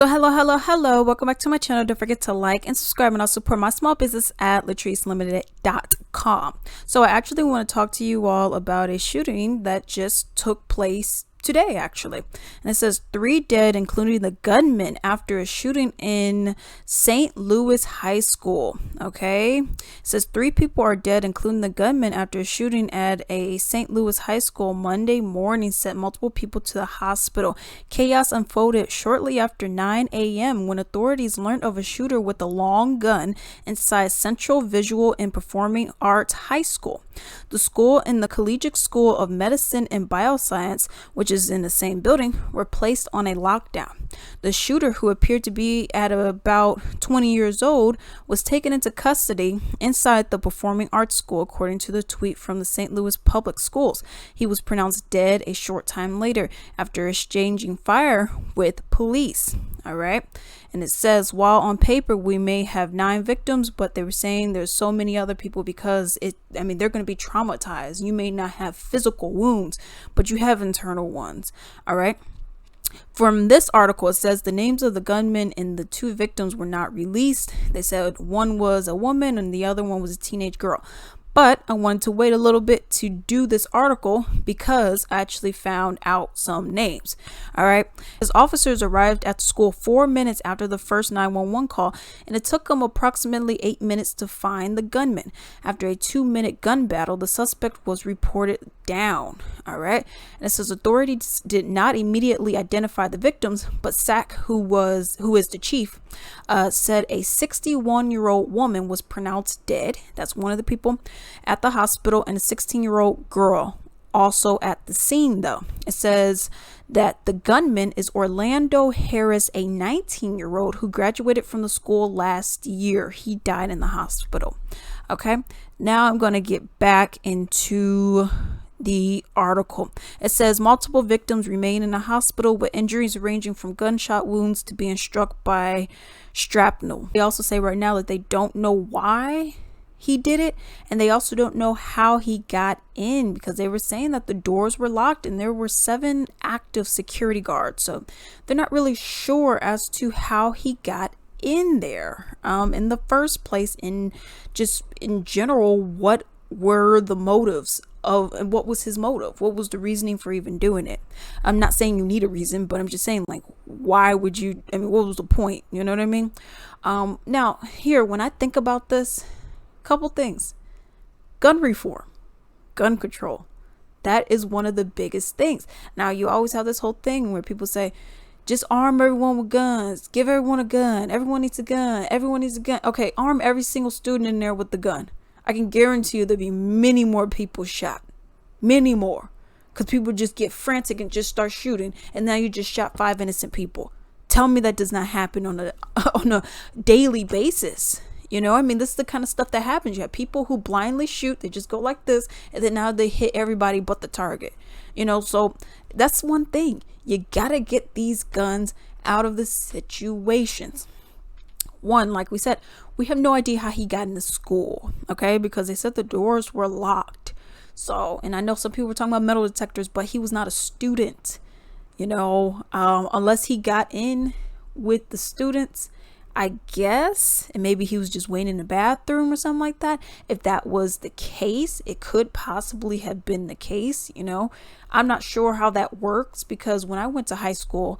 So hello. Welcome back to my channel. Don't forget to like and subscribe, and I'll support my small business at latricelimited.com. So I actually want to talk to you all about a shooting that just took place today, actually. And it says 3 dead, including the gunman, after a shooting in St. Louis High School. Okay, it says 3 people are dead, including the gunman, after a shooting at a St. Louis high school Monday morning sent multiple people to the hospital. Chaos unfolded shortly after 9 a.m. when authorities learned of a shooter with a long gun inside Central Visual and Performing Arts High School. The school and the Collegiate School of Medicine and Bioscience, which is in the same building, were placed on a lockdown. The shooter, who appeared to be at about 20 years old, was taken into custody inside the Performing Arts School, according to the tweet from the St. Louis Public Schools. He was pronounced dead a short time later after exchanging fire with police. All right. And it says, while on paper we may have 9 victims, but they were saying there's so many other people because they're going to be traumatized. You may not have physical wounds, but you have internal ones. All right. From this article, it says the names of the gunmen and the 2 victims were not released. They said one was a woman and the other one was a teenage girl. But I wanted to wait a little bit to do this article because I actually found out some names. All right. As officers arrived at the school 4 minutes after the first 911 call, and it took them approximately 8 minutes to find the gunman. After a 2-minute gun battle, the suspect was reported down. All right. And it says authorities did not immediately identify the victims, but Sack, who is the chief, said a 61-year-old woman was pronounced dead. That's one of the people at the hospital, and a 16-year-old girl also at the scene. Though it says that the gunman is Orlando Harris, a 19-year-old who graduated from the school last year. He died in the hospital. Okay, now I'm going to get back into the article. It says multiple victims remain in the hospital with injuries ranging from gunshot wounds to being struck by shrapnel. They also say right now that they don't know why he did it, and they also don't know how he got in, because they were saying that the doors were locked and there were 7 active security guards. So they're not really sure as to how he got in there in the first place. In general, what were the motives of, and what was his motive? What was the reasoning for even doing it? I'm not saying you need a reason, but I'm just saying, like, why would you? What was the point? You know what I mean? Now here, when I think about this, couple things: gun reform, gun control. That is one of the biggest things. Now, you always have this whole thing where people say, just arm everyone with guns, give everyone a gun, everyone needs a gun, everyone needs a gun. Okay, arm every single student in there with the gun. I can guarantee you there'll be many more people shot, many more, because people just get frantic and just start shooting, and now you just shot 5 innocent people. Tell me that does not happen on a daily basis. This is the kind of stuff that happens. You have people who blindly shoot. They just go like this, and then now they hit everybody but the target. So that's one thing. You gotta get these guns out of the situations. One, like we said, we have no idea how he got into school, okay? Because they said the doors were locked. So, and I know some people were talking about metal detectors, but he was not a student, unless he got in with the students, I guess, and maybe he was just waiting in the bathroom or something like that. If that was the case, it could possibly have been the case. I'm not sure how that works, because when I went to high school,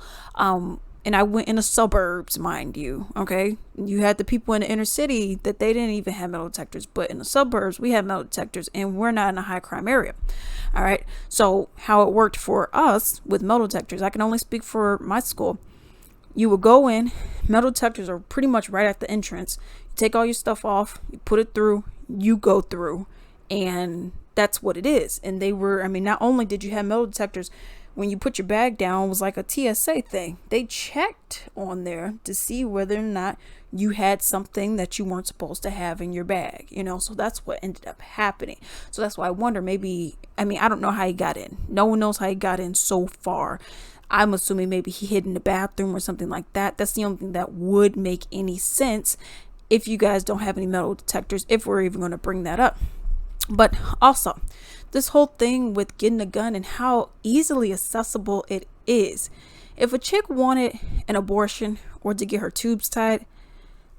and I went in the suburbs, mind you, okay, you had the people in the inner city that they didn't even have metal detectors, but in the suburbs we had metal detectors, and we're not in a high crime area. All right, so how it worked for us with metal detectors, I can only speak for my school. You would go in, metal detectors are pretty much right at the entrance. You take all your stuff off, you put it through, you go through, and that's what it is. And they were, not only did you have metal detectors, when you put your bag down, it was like a TSA thing. They checked on there to see whether or not you had something that you weren't supposed to have in your bag, so that's what ended up happening. So that's why I wonder, maybe, I don't know how he got in. No one knows how he got in so far. I'm assuming maybe he hid in the bathroom or something like that. That's the only thing that would make any sense if you guys don't have any metal detectors, if we're even going to bring that up. But also, this whole thing with getting a gun and how easily accessible it is. If a chick wanted an abortion or to get her tubes tied,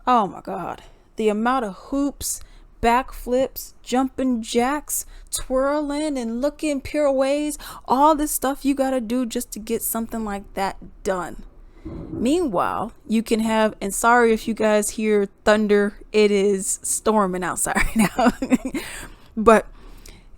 oh my God, the amount of hoops, backflips, jumping jacks, twirling and looking pirouettes, all this stuff you gotta do just to get something like that done. Meanwhile, you can have, and sorry if you guys hear thunder, it is storming outside right now. But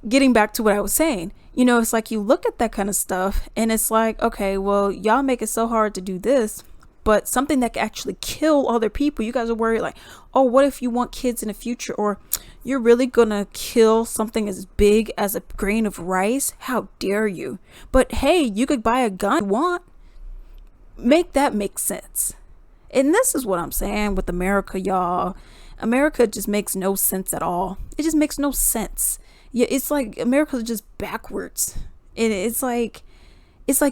getting back to what I was saying, it's like you look at that kind of stuff and it's like, okay, well, y'all make it so hard to do this, but something that can actually kill other people, you guys are worried like, oh, what if you want kids in the future? Or you're really gonna kill something as big as a grain of rice? How dare you? But hey, you could buy a gun you want. Make that make sense. And this is what I'm saying with America, y'all. America just makes no sense at all. It just makes no sense. Yeah, it's like America's just backwards. And it's like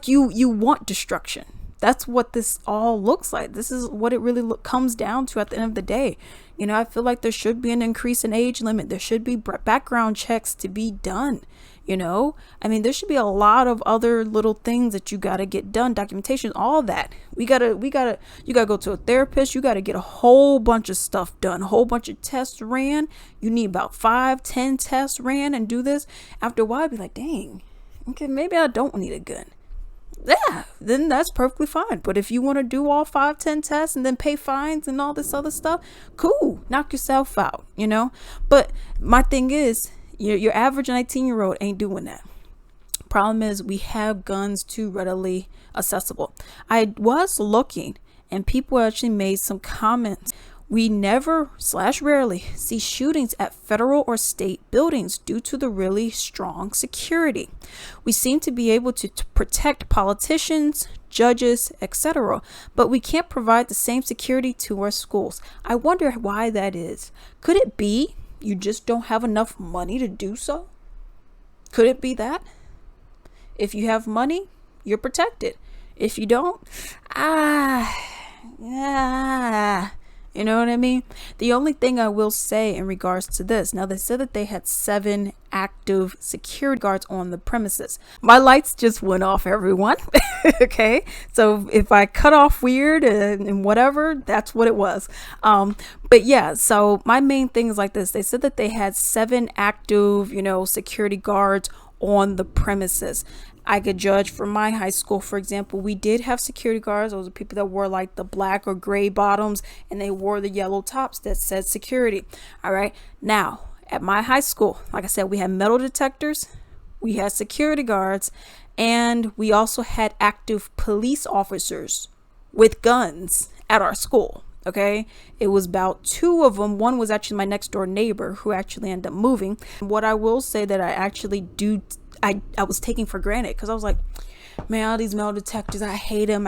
you want destruction. That's what this all looks like. This is what it really comes down to at the end of the day. I feel like there should be an increase in age limit. There should be background checks to be done. There should be a lot of other little things that you got to get done, documentation, all that. You got to go to a therapist. You got to get a whole bunch of stuff done, a whole bunch of tests ran. You need about 5-10 tests ran and do this. After a while, I'd be like, dang, okay, maybe I don't need a gun. Yeah, then that's perfectly fine. But if you want to do all 5-10 tests and then pay fines and all this other stuff, cool, knock yourself out, But my thing is, your average 19-year-old ain't doing that. Problem is, we have guns too readily accessible. I was looking and people actually made some comments. We never / rarely see shootings at federal or state buildings due to the really strong security. We seem to be able to protect politicians, judges, etc., but we can't provide the same security to our schools. I wonder why that is. Could it be you just don't have enough money to do so? Could it be that? If you have money, you're protected. If you don't, you know what I mean? The only thing I will say in regards to this, now they said that they had 7 active security guards on the premises. My lights just went off, everyone. Okay, so if I cut off weird and whatever, that's what it was. But yeah, so my main thing is like this. They said that they had 7 active, security guards on the premises. I could judge from my high school, for example, we did have security guards. Those are people that wore like the black or gray bottoms and they wore the yellow tops that said security. All right. Now, at my high school, like I said, we had metal detectors, we had security guards, and we also had active police officers with guns at our school. Okay, it was about 2 of them. One was actually my next door neighbor who actually ended up moving. What I will say that I actually I was taking for granted, because I was like, man, all these metal detectors, I hate them.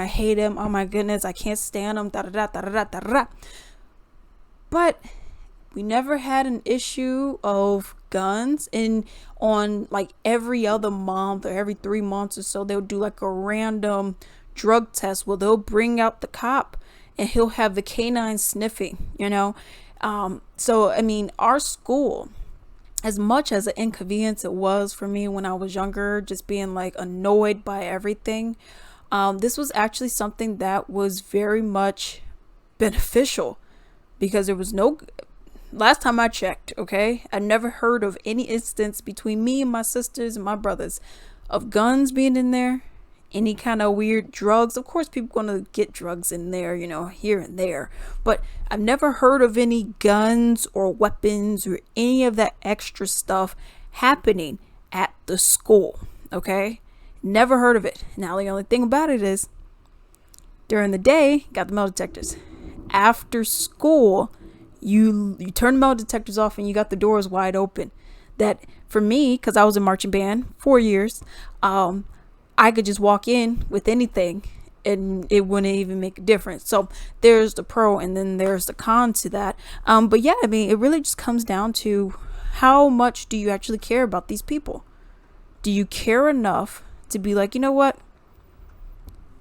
Oh my goodness, I can't stand them. But we never had an issue of guns. And on like every other month or every 3 months or so, they'll do like a random drug test where they'll bring out the cop and he'll have the canine sniffing, So, our school, as much as an inconvenience it was for me when I was younger, just being like annoyed by everything, this was actually something that was very much beneficial, because there was last time I checked, okay, I never heard of any instance between me and my sisters and my brothers of guns being in there, any kind of weird drugs. Of course, people going to get drugs in there, here and there. But I've never heard of any guns or weapons or any of that extra stuff happening at the school. Okay? Never heard of it. Now, the only thing about it is, during the day, got the metal detectors. After school, you turn the metal detectors off and you got the doors wide open. That, for me, because I was in marching band 4 years, I could just walk in with anything and it wouldn't even make a difference. So there's the pro and then there's the con to that. But yeah, it really just comes down to how much do you actually care about these people? Do you care enough to be like, you know what?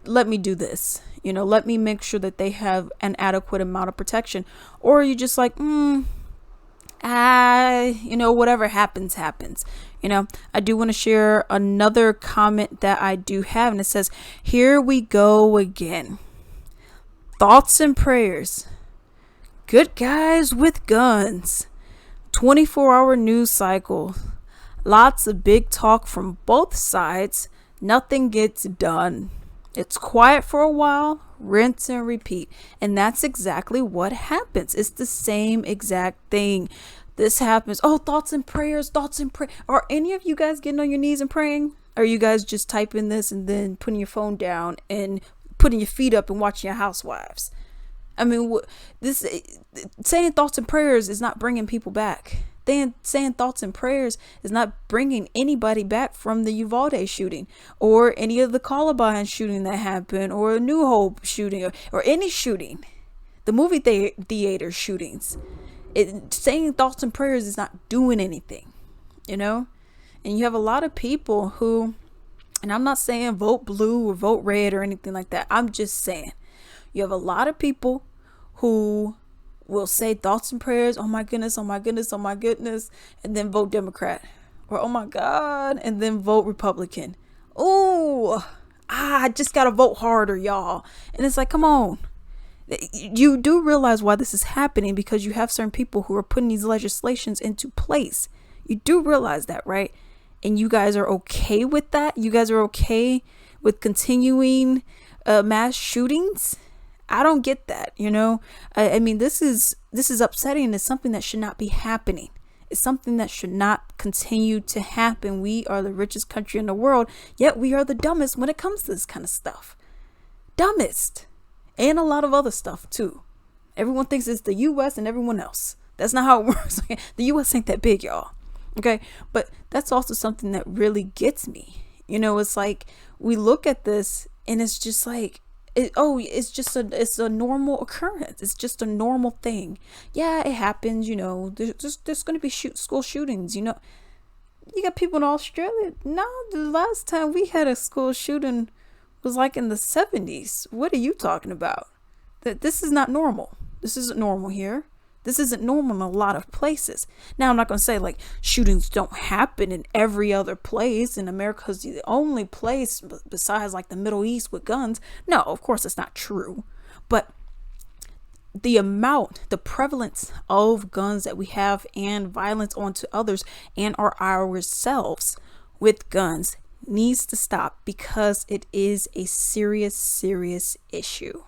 Let me do this. Let me make sure that they have an adequate amount of protection. Or are you just like, whatever happens, happens. I do want to share another comment that I do have, and it says, here we go again. Thoughts and prayers. Good guys with guns. 24-hour news cycle. Lots of big talk from both sides. Nothing gets done. It's quiet for a while, rinse and repeat. And that's exactly what happens. It's the same exact thing. This happens. Oh, thoughts and prayers. Are any of you guys getting on your knees and praying? Are you guys just typing this and then putting your phone down and putting your feet up and watching your housewives? I mean, this saying thoughts and prayers is not bringing people back. Saying thoughts and prayers is not bringing anybody back from the Uvalde shooting or any of the Columbine shooting that happened or a New Hope shooting or any shooting, the movie theater shootings. Saying thoughts and prayers is not doing anything, and you have a lot of people who, and I'm not saying vote blue or vote red or anything like that. I'm just saying you have a lot of people who will say thoughts and prayers, oh my goodness, and then vote Democrat, or oh my God, and then vote Republican. I just gotta vote harder, y'all. And it's like, come on. You do realize why this is happening, because you have certain people who are putting these legislations into place. You do realize that, right? And you guys are okay with that? You guys are okay with continuing mass shootings? I don't get that, I mean, this is upsetting. It's something that should not be happening. It's something that should not continue to happen. We are the richest country in the world, yet we are the dumbest when it comes to this kind of stuff. Dumbest. And a lot of other stuff too. Everyone thinks it's the US and everyone else. That's not how it works. The US ain't that big, y'all. Okay? But that's also something that really gets me. It's like we look at this and it's just like, it's a normal occurrence. It's just a normal thing. Yeah, it happens, there's going to be school shootings, You got people in Australia. No, the last time we had a school shooting was like in the 70s. What are you talking about? This is not normal. This isn't normal here. This isn't normal in a lot of places. Now, I'm not going to say like shootings don't happen in every other place, and America's the only place besides like the Middle East with guns. No, of course it's not true. But the prevalence of guns that we have and violence onto others and ourselves with guns needs to stop, because it is a serious, serious issue.